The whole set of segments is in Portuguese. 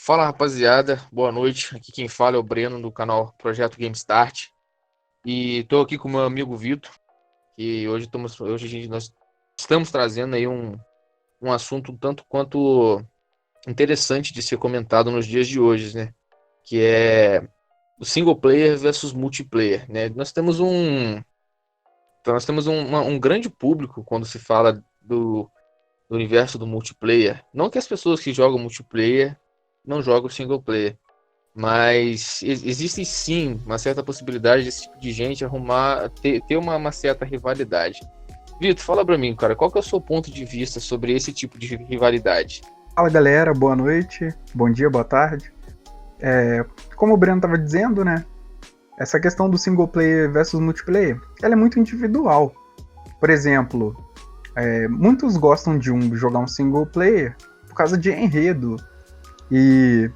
Fala rapaziada, boa noite. Aqui quem fala é o Breno do canal Projeto Game Start. E tô aqui com o meu amigo Vitor. E nós estamos trazendo aí um assunto um tanto quanto interessante de ser comentado nos dias de hoje, né? Que é o single player versus multiplayer, né? Nós temos um grande público quando se fala do universo do multiplayer. Não que as pessoas que jogam multiplayer não jogam single player. Mas existe sim uma certa possibilidade desse tipo de gente ter uma certa rivalidade. Vitor, fala pra mim, cara, qual que é o seu ponto de vista sobre esse tipo de rivalidade? Fala galera, boa noite, bom dia, boa tarde. Como o Breno estava dizendo, né? Essa questão do single player versus multiplayer, ela é muito individual. Por exemplo, muitos gostam de jogar um single player por causa de enredo. E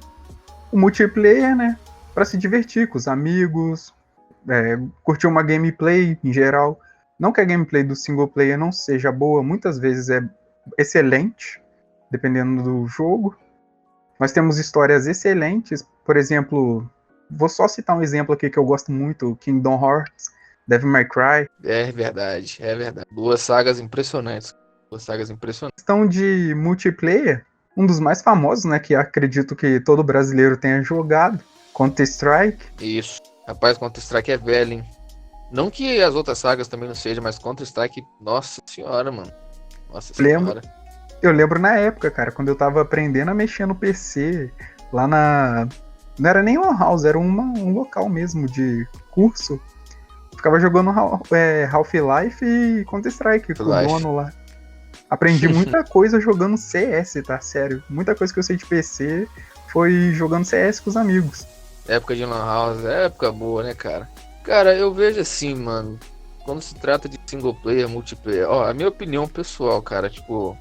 o multiplayer, né? Para se divertir com os amigos, curtir uma gameplay em geral. Não que a gameplay do single player não seja boa, muitas vezes é excelente, dependendo do jogo. Nós temos histórias excelentes, por exemplo, vou só citar um exemplo aqui que eu gosto muito, Kingdom Hearts, Devil May Cry. É verdade, é verdade. Duas sagas impressionantes. Duas sagas impressionantes. Questão de multiplayer, um dos mais famosos, né, que acredito que todo brasileiro tenha jogado, Counter-Strike. Isso. Rapaz, Counter-Strike é velho, hein? Não que as outras sagas também não sejam, mas Counter-Strike, nossa senhora, mano. Nossa senhora. Eu lembro na época, cara, quando eu tava aprendendo a mexer no PC, lá na... Não era nem uma house, era um local mesmo de curso. Ficava jogando Half-Life e Counter-Strike com o dono lá. Aprendi muita coisa jogando CS, tá? Sério. Muita coisa que eu sei de PC foi jogando CS com os amigos. Época de Lan House, época boa, né, cara? Cara, eu vejo assim, mano, quando se trata de single player, multiplayer, ó, a minha opinião pessoal, cara, tipo,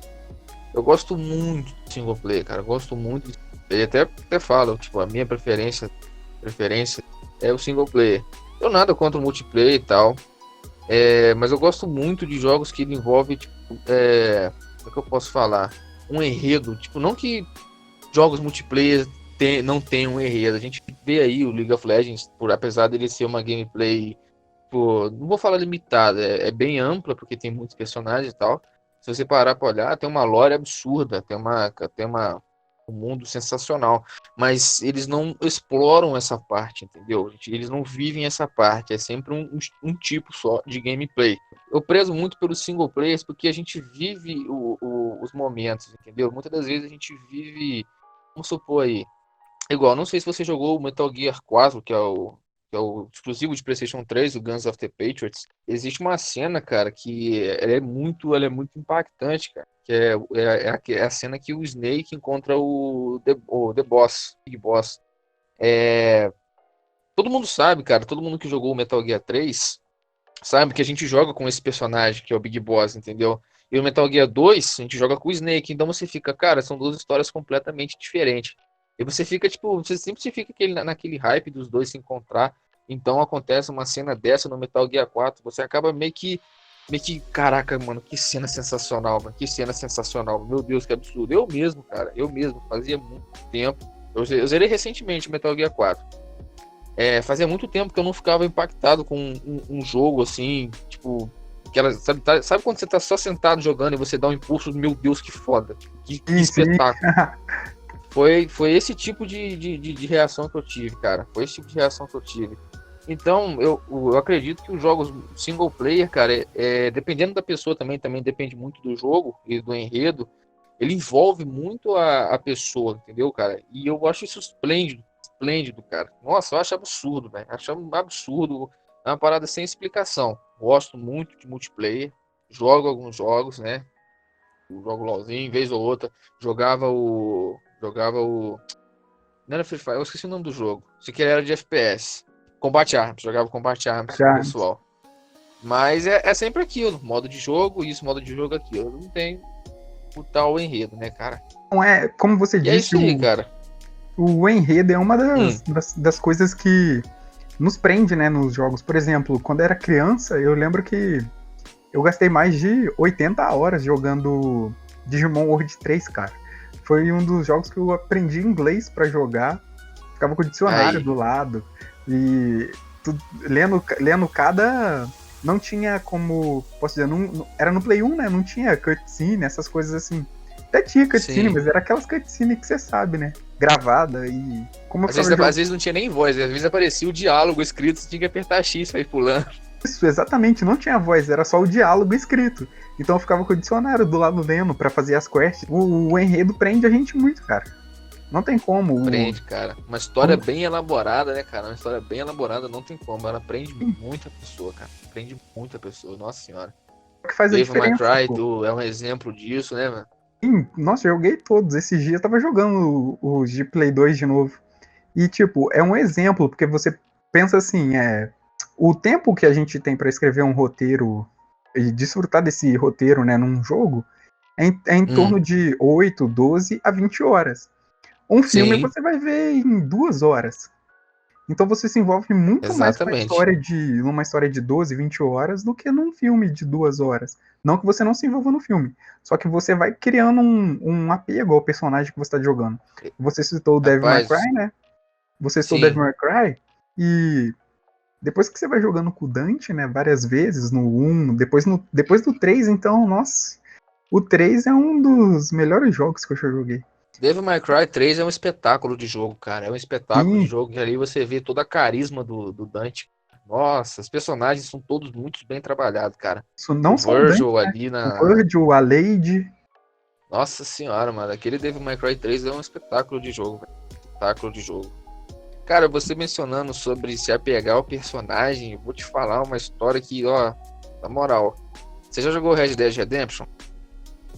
eu gosto muito de single player, cara, eu gosto muito de single player, até falo, tipo, a minha preferência é o single player. Eu nada contra o multiplayer e tal, mas eu gosto muito de jogos que envolvem, tipo, como é que eu posso falar? Um enredo, tipo, não que jogos multiplayer não tem um enredo. A gente vê aí o League of Legends, apesar dele ser uma gameplay, pô, não vou falar limitada, é bem ampla, porque tem muitos personagens e tal. Se você parar pra olhar, tem uma lore absurda, tem um mundo sensacional. Mas eles não exploram essa parte, entendeu? Eles não vivem essa parte, é sempre um tipo só de gameplay. Eu prezo muito pelos single players, porque a gente vive os momentos, entendeu? Muitas das vezes a gente vive, vamos supor aí, igual, não sei se você jogou o Metal Gear 4, que é o exclusivo de PlayStation 3, o Guns of the Patriots. Existe uma cena, cara, que ela é muito impactante, cara. Que é a cena que o Snake encontra o The Boss, Big Boss. Todo mundo sabe, cara, todo mundo que jogou o Metal Gear 3 sabe que a gente joga com esse personagem, que é o Big Boss, entendeu? E o Metal Gear 2, a gente joga com o Snake, então você fica, cara, são duas histórias completamente diferentes. E você fica, tipo, você sempre fica naquele hype dos dois se encontrar. Então acontece uma cena dessa no Metal Gear 4, você acaba meio que, caraca, mano, que cena sensacional, mano, que cena sensacional. Meu Deus, que absurdo. Eu mesmo, fazia muito tempo. Eu zerei recentemente o Metal Gear 4. Fazia muito tempo que eu não ficava impactado com um jogo assim, tipo, sabe quando você tá só sentado jogando e você dá um impulso, meu Deus, que foda, que espetáculo. Foi esse tipo de reação que eu tive, cara. Foi esse tipo de reação que eu tive. Então, eu acredito que os jogos single player, cara, dependendo da pessoa também depende muito do jogo e do enredo, ele envolve muito a pessoa, entendeu, cara? E eu acho isso esplêndido, cara. Nossa, eu acho absurdo, velho. Acho um absurdo. É uma parada sem explicação. Gosto muito de multiplayer. Jogo alguns jogos, né? Eu jogo LOLzinho, vez ou outra. Jogava o. Não era Free Fire, eu esqueci o nome do jogo. Isso aqui era de FPS. Combat Arms. Jogava Combat Arms com o pessoal. Mas é sempre aquilo. Modo de jogo, isso, modo de jogo, aquilo. Não tem o tal enredo, né, cara? Não é, como você disse. É isso aí, cara. O enredo é uma das coisas que nos prende, né, nos jogos. Por exemplo, quando eu era criança, eu lembro que eu gastei mais de 80 horas jogando Digimon World 3, cara. Foi um dos jogos que eu aprendi inglês pra jogar. Ficava com o dicionário Aí. do lado. E lendo cada... Não tinha como... Posso dizer, era no Play 1, né? Não tinha cutscene, essas coisas assim. Até tinha cutscene, Sim. mas era aquelas cutscene que você sabe, né? Gravada e... Como eu Às ficava vezes, jogando... às vezes não tinha nem voz, às vezes aparecia o diálogo escrito, você tinha que apertar X pra ir pulando. Isso, exatamente, não tinha voz, era só o diálogo escrito. Então eu ficava com o dicionário do lado lendo pra fazer as quests. O enredo prende a gente muito, cara. Não tem como. Prende, cara. Uma história bem elaborada, né, cara? Uma história bem elaborada, não tem como. Ela prende muita pessoa, cara. Prende muita pessoa, nossa senhora. O que faz a Devil May diferença, Cry pô. é um exemplo disso, né, mano? Sim, nossa, eu joguei todos. Esses dias eu tava jogando os de Play 2 de novo. E, tipo, é um exemplo, porque você pensa assim, o tempo que a gente tem pra escrever um roteiro e desfrutar desse roteiro, né, num jogo, é em torno de 8, 12 a 20 horas. Um filme Sim, você vai ver em 2 horas. Então você se envolve muito mais com exatamente. numa história de 12, 20 horas do que num filme de 2 horas. Não que você não se envolva no filme, só que você vai criando um apego ao personagem que você está jogando. Você citou o Devil May Rapaz, Cry, né? Você citou o sim. Devil May Cry e depois que você vai jogando com o Dante, né, várias vezes no 1, depois do 3, então, nossa, o 3 é um dos melhores jogos que eu já joguei. Devil May Cry 3 é um espetáculo de jogo, cara. É um espetáculo de Sim, jogo. E ali você vê toda a carisma do Dante. Nossa, os personagens são todos muito bem trabalhados, cara. isso O não só o Dante, Virgil né? ali O na. Virgil, a Lady. Nossa senhora, mano. Aquele Devil May Cry 3 é um espetáculo de jogo, velho. Espetáculo de jogo. Cara, você mencionando sobre se apegar ao personagem, eu vou te falar uma história que, ó, na moral. Você já jogou Red Dead Redemption?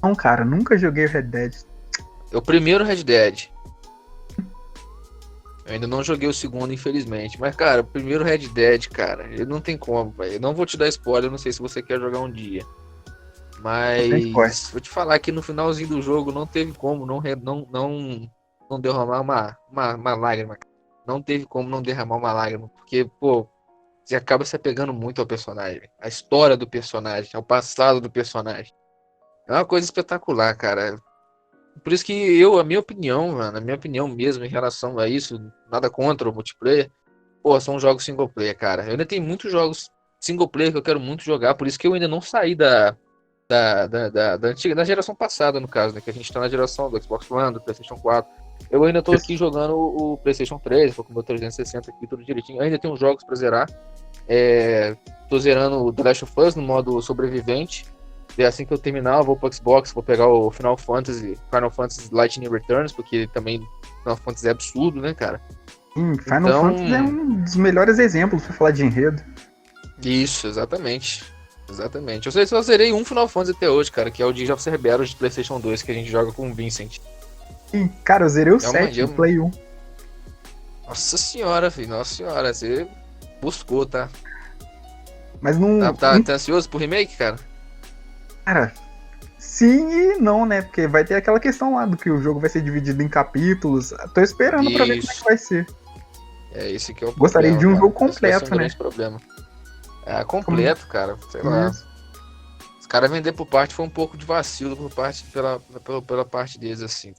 Não, cara, nunca joguei Red Dead. É o primeiro Red Dead. Eu ainda não joguei o segundo, infelizmente. Mas, cara, o primeiro Red Dead, cara, ele não tem como, velho. Eu não vou te dar spoiler, eu não sei se você quer jogar um dia. Não tem spoiler. Mas vou te falar que no finalzinho do jogo não teve como não derramar uma lágrima. Não teve como não derramar uma lágrima. Porque, pô, você acaba se apegando muito ao personagem. A história do personagem, ao passado do personagem. É uma coisa espetacular, cara. Por isso que a minha opinião, mano, a minha opinião mesmo em relação a isso, nada contra o multiplayer, pô, são jogos single player, cara. Eu ainda tenho muitos jogos single player que eu quero muito jogar, por isso que eu ainda não saí da antiga, da geração passada, no caso, né? Que a gente tá na geração do Xbox One, do PlayStation 4. Eu ainda tô aqui jogando o PlayStation 3, tô com o meu 360 aqui, tudo direitinho. Ainda tenho jogos pra zerar. Tô zerando o The Last of Us no modo sobrevivente. E assim que eu terminar, eu vou pro Xbox, vou pegar o Final Fantasy Lightning Returns, porque também Final Fantasy é absurdo, né, cara? Final Então, Fantasy é um dos melhores exemplos pra falar de enredo. isso, exatamente. Exatamente. Eu só zerei um Final Fantasy até hoje, cara, que é o Age of Cerberus de PlayStation 2, que a gente joga com o Vincent. E, cara, eu zerei o É uma, 7 no Play 1. Nossa senhora, filho, nossa senhora, você buscou, tá? Mas não. Tá ansioso pro remake, cara? Cara, sim e não, né? Porque vai ter aquela questão lá do que o jogo vai ser dividido em capítulos. Tô esperando pra ver como é que Isso. vai ser. É esse que é o Gostaria problema, de um cara. jogo Esse vai ser um completo, né? grande problema. É, completo, cara, sei lá. Isso. Os caras vender por parte foi um pouco de vacilo pela parte deles, assim.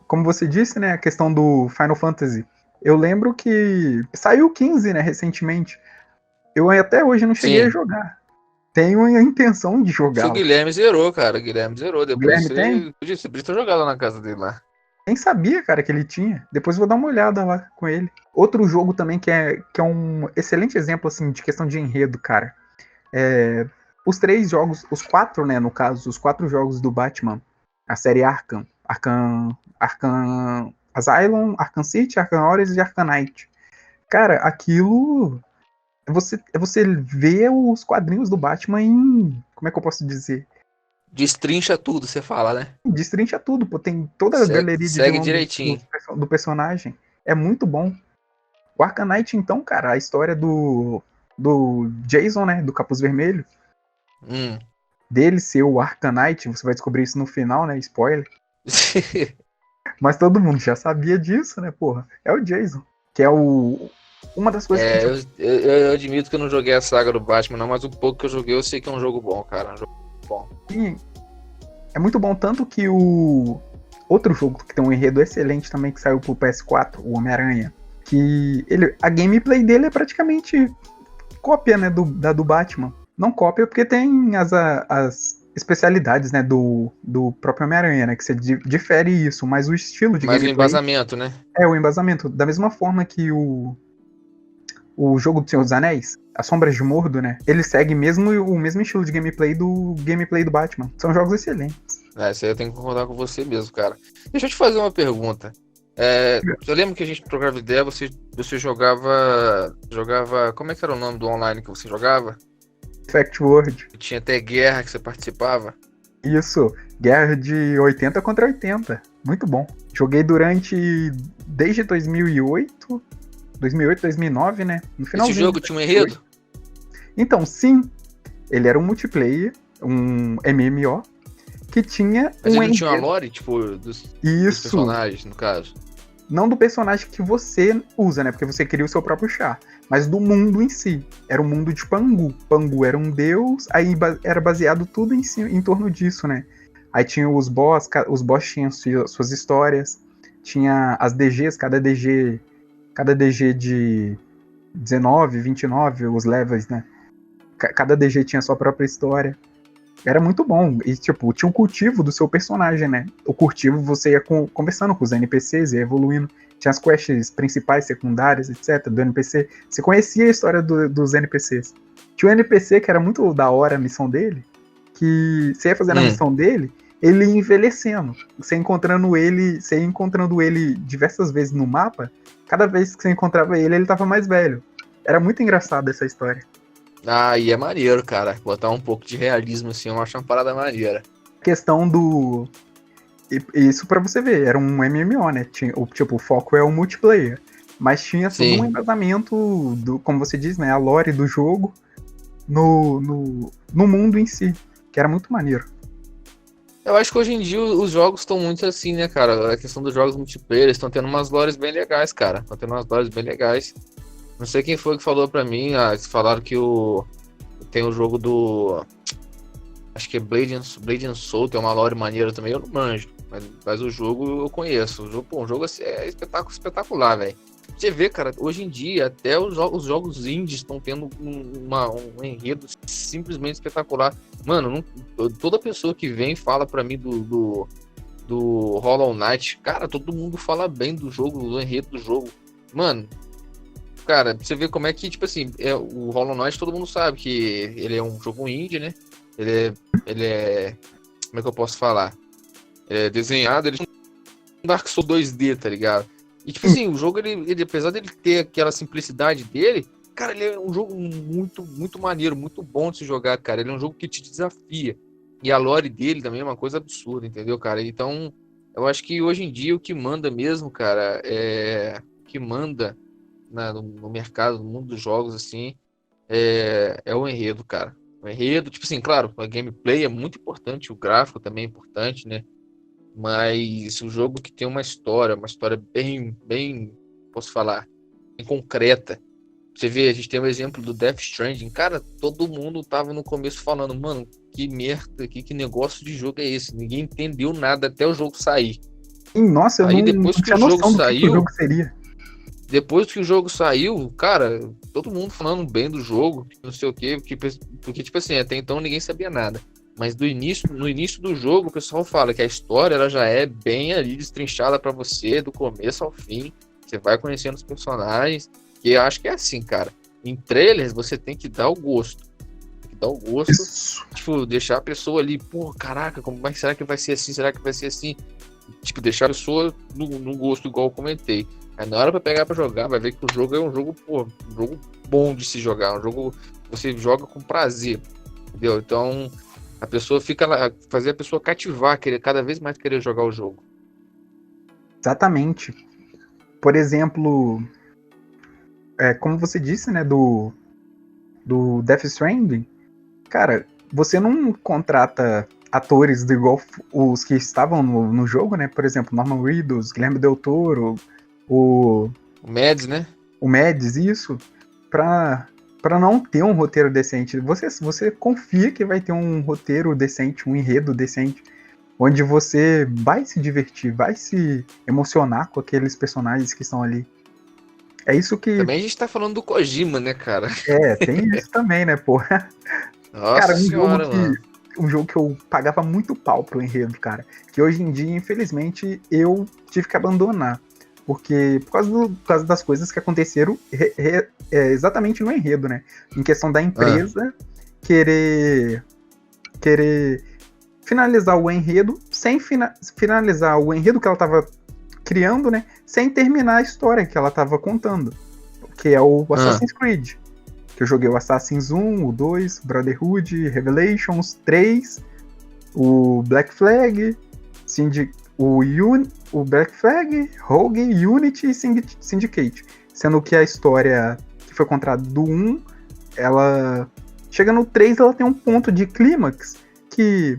Como você disse, né? A questão do Final Fantasy. Eu lembro que saiu o 15, né? Recentemente. Eu até hoje não cheguei a Sim. jogar. Tenho a intenção de O jogá-lo. Guilherme zerou, cara. O Guilherme zerou. O Depois Guilherme tem? você podia ter jogado lá na casa dele lá. Nem sabia, cara, que ele tinha. Depois eu vou dar uma olhada lá com ele. Outro jogo também que é um excelente exemplo, assim, de questão de enredo, cara. Os 3 jogos, os 4, né, no caso, os 4 jogos do Batman, a série Arkham Asylum, Arkham City, Arkham Origins e Arkham Knight. Cara, aquilo é você ver os quadrinhos do Batman em, como é que eu posso dizer? Destrincha tudo, você fala, né? Destrincha tudo, pô, tem toda a Segue, galeria de segue vilão direitinho. do personagem. É muito bom. O Arkham Knight, então, cara, a história do Jason, né, do Capuz Vermelho, Hum. dele ser o Arkham Knight, você vai descobrir isso no final, né, spoiler. Mas todo mundo já sabia disso, né, porra. É o Jason, que é uma das coisas que... Eu admito que eu não joguei a saga do Batman, não, mas o pouco que eu joguei eu sei que é um jogo bom, cara. É um jogo bom. é muito bom, tanto que outro jogo que tem um enredo excelente também, que saiu pro PS4, o Homem-Aranha, que a gameplay dele é praticamente cópia, né, da do Batman. Não cópia porque tem as especialidades, né, do próprio Homem-Aranha, né, que você difere isso, mas o estilo de Mais um gameplay embasamento, né? é o embasamento. Da mesma forma que o jogo do Senhor dos Anéis, As Sombras de Mordor, né, ele segue mesmo o mesmo estilo de gameplay do Batman. São jogos excelentes. Isso aí eu tenho que concordar com você mesmo, cara. Deixa eu te fazer uma pergunta. Eu lembro que a gente trocava ideia, você jogava. Como é que era o nome do online que você jogava? Fact World. Tinha até guerra que você participava. Isso, guerra de 80 contra 80. Muito bom. Joguei desde 2008, 2009, né? No finalzinho. Esse jogo tinha um enredo? Então, sim. Ele era um multiplayer, um MMO, que tinha Mas um ele não enredo. tinha uma lore, tipo, dos personagens, no caso? Não do personagem que você usa, né? Porque você cria o seu próprio char. Mas do mundo em si. Era o mundo de Pangu. Pangu era um deus, aí era baseado tudo em torno disso, né? Aí tinha os boss tinham suas histórias. Tinha as DGs, cada DG de 19, 29, os levels, né? Cada DG tinha sua própria história. Era muito bom. E, tipo, tinha um cultivo do seu personagem, né? O cultivo você ia conversando com os NPCs, ia evoluindo. Tinha as quests principais, secundárias, etc. do NPC. Você conhecia a história dos NPCs. Tinha um NPC que era muito da hora a missão dele, que você ia fazendo a missão dele, ele ia envelhecendo. Você ia encontrando ele diversas vezes no mapa. Cada vez que você encontrava ele tava mais velho. Era muito engraçado essa história. E é maneiro, cara. Botar um pouco de realismo assim, eu acho uma parada maneira. Questão do... Isso pra você ver, era um MMO, né? O foco é o multiplayer. Mas tinha todo um embasamento, como você diz, né? A lore do jogo no mundo em si, que era muito maneiro. Eu acho que hoje em dia os jogos estão muito assim, né, cara? A questão dos jogos multiplayer, estão tendo umas lores bem legais, cara. Estão tendo umas lores bem legais. Não sei quem foi que falou pra mim, eles falaram que tem o jogo do... Acho que é Blade and Soul, tem uma lore maneira também, eu não manjo. Mas o jogo eu conheço. O jogo assim, é espetacular, velho. Você vê, cara, hoje em dia até os jogos indies estão tendo um enredo simplesmente espetacular. Mano, toda pessoa que vem fala pra mim do Hollow Knight, cara, todo mundo fala bem do jogo, do enredo do jogo. Mano, cara, você vê como é que, tipo assim, o Hollow Knight todo mundo sabe que ele é um jogo indie, né? Ele é como é que eu posso falar? Desenhado, ele é um Dark Souls 2D, tá ligado? E tipo assim, o jogo, ele apesar dele ter aquela simplicidade dele, cara, ele é um jogo muito, muito maneiro, muito bom de se jogar, cara. Ele é um jogo que te desafia. E a lore dele também é uma coisa absurda, entendeu, cara? Então, eu acho que hoje em dia o que manda mesmo, cara, o que manda no mercado, no mundo dos jogos, assim, é o enredo, cara. O enredo, tipo assim, claro, a gameplay é muito importante, o gráfico também é importante, né? Mas o jogo que tem uma história bem, bem, posso falar, bem concreta. Você vê, a gente tem o exemplo do Death Stranding. Cara, todo mundo tava no começo falando, mano, que merda, que negócio de jogo é esse? Ninguém entendeu nada até o jogo sair. Nossa, eu Aí não depois que tinha o noção jogo do saiu, que o jogo seria. Depois que o jogo saiu, cara, todo mundo falando bem do jogo, não sei o quê, porque tipo assim, até então ninguém sabia nada. Mas no início do jogo, o pessoal fala que a história ela já é bem ali destrinchada pra você, do começo ao fim. Você vai conhecendo os personagens, que eu acho que é assim, cara. Em trailers, você tem que dar o gosto. Tem que dar o gosto, tipo, deixar a pessoa ali, pô, caraca, como será que vai ser assim? Será que vai ser assim? Tipo, deixar a pessoa no gosto, igual eu comentei. Aí na hora pra pegar pra jogar, vai ver que o jogo é um jogo, um jogo bom de se jogar, um jogo que você joga com prazer, entendeu? Então, a pessoa fica lá, fazer a pessoa cativar, querer cada vez mais querer jogar o jogo. Exatamente. Por exemplo, como você disse, né, do Death Stranding, cara, você não contrata atores igual os que estavam no jogo, né? Por exemplo, Norman Reedus, Guilherme Del Toro, o Mads, né? O Mads, isso, pra não ter um roteiro decente. Você confia que vai ter um roteiro decente, um enredo decente. onde você vai se divertir, vai se emocionar com aqueles personagens que estão ali. É isso que. Também a gente tá falando do Kojima, né, cara? Tem isso também, né, pô? Nossa Cara, senhora, mano. um jogo que eu pagava muito pau pro enredo, cara. Que hoje em dia, infelizmente, eu tive que abandonar. Porque, por causa das coisas que aconteceram exatamente no enredo, né? Em questão da empresa querer finalizar o enredo sem finalizar o enredo que ela tava criando, né? Sem terminar a história que ela tava contando. Que é o Assassin's Creed. Que eu joguei o Assassin's 1, o 2, o Brotherhood, Revelations 3, o Black Flag, o Black Flag, Rogue, Unity e Syndicate. Sendo que a história que foi contada do 1, ela chega no 3, ela tem um ponto de clímax que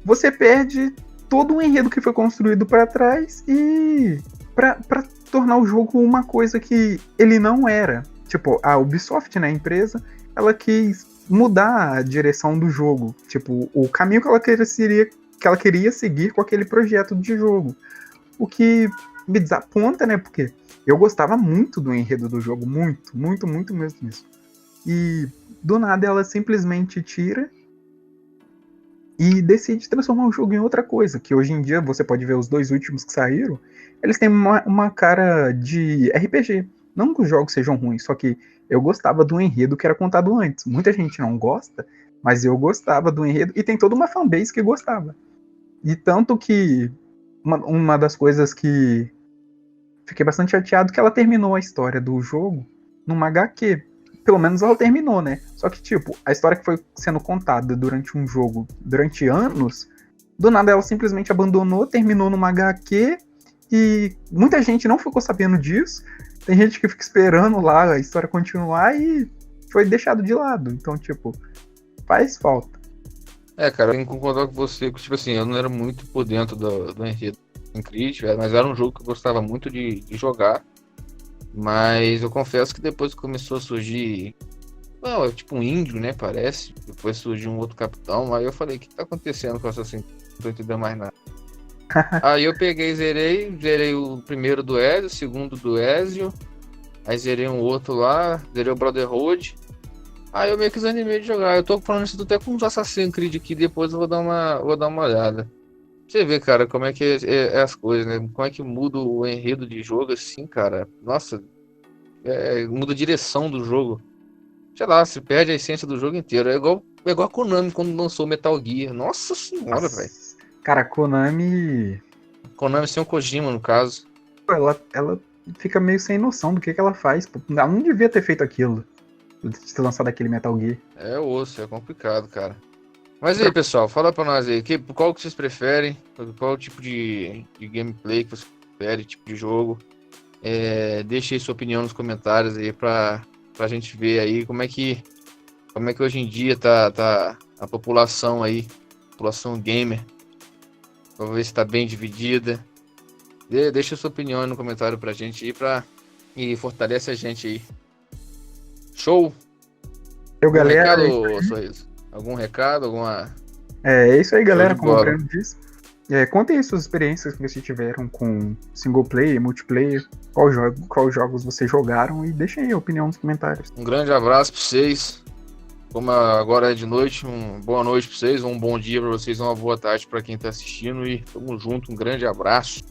você perde todo o enredo que foi construído para trás e para tornar o jogo uma coisa que ele não era. Tipo, a Ubisoft, né, a empresa, ela quis mudar a direção do jogo. Tipo, o caminho que ela queria seguir com aquele projeto de jogo. O que me desaponta, né, porque eu gostava muito do enredo do jogo, muito, muito, muito mesmo isso. E do nada ela simplesmente tira e decide transformar o jogo em outra coisa, que hoje em dia você pode ver os 2 últimos que saíram, eles têm uma cara de RPG. Não que os jogos sejam ruins, só que eu gostava do enredo que era contado antes. Muita gente não gosta, mas eu gostava do enredo, e tem toda uma fanbase que gostava. E tanto que uma das coisas que fiquei bastante chateado, que ela terminou a história do jogo numa HQ. Pelo menos ela terminou, né? Só que, tipo, a história que foi sendo contada durante um jogo, durante anos, do nada ela simplesmente abandonou, terminou numa HQ, e muita gente não ficou sabendo disso. Tem gente que fica esperando lá a história continuar e foi deixado de lado. Então, tipo, faz falta. Cara, eu tenho que concordar com você, que, tipo assim, eu não era muito por dentro do enredo em Creed, mas era um jogo que eu gostava muito de jogar. Mas eu confesso que depois começou a surgir, é tipo um índio, né, parece. Depois surgiu um outro capitão, aí eu falei, o que tá acontecendo com essa assim? Não tô entendendo mais nada. Aí eu peguei e zerei o primeiro do Ezio, o segundo do Ezio, aí zerei um outro lá, zerei o Brotherhood. Aí eu meio que desanimei de jogar. Eu tô falando isso até com os Assassin's Creed aqui, depois eu vou dar uma olhada. Você vê, cara, como é que é as coisas, né? Como é que muda o enredo de jogo assim, cara. Nossa, muda a direção do jogo. Sei lá, se perde a essência do jogo inteiro. É igual a Konami quando lançou Metal Gear. Nossa senhora, velho. Cara, a Konami sem o Kojima, no caso. ela fica meio sem noção do que ela faz. Ela não devia ter feito aquilo, de ter lançado aquele Metal Gear. É osso, é complicado, cara. Mas aí, pessoal, fala pra nós aí, qual que vocês preferem? Qual tipo de gameplay que vocês preferem, tipo de jogo? Deixe aí sua opinião nos comentários aí pra gente ver aí como é que hoje em dia tá a população aí, população gamer. Pra ver se tá bem dividida. Deixa sua opinião aí no comentário pra gente aí e fortalece a gente aí. Show? Eu, galera. Recado, Sorriso? Algum recado? Alguma. É isso aí, galera. Como o Breno disse. Contem aí suas experiências que vocês tiveram com single player, multiplayer, qual jogos vocês jogaram, e deixem aí a opinião nos comentários. Um grande abraço pra vocês. Como agora é de noite, boa noite pra vocês, um bom dia pra vocês, uma boa tarde pra quem tá assistindo, e tamo junto, um grande abraço.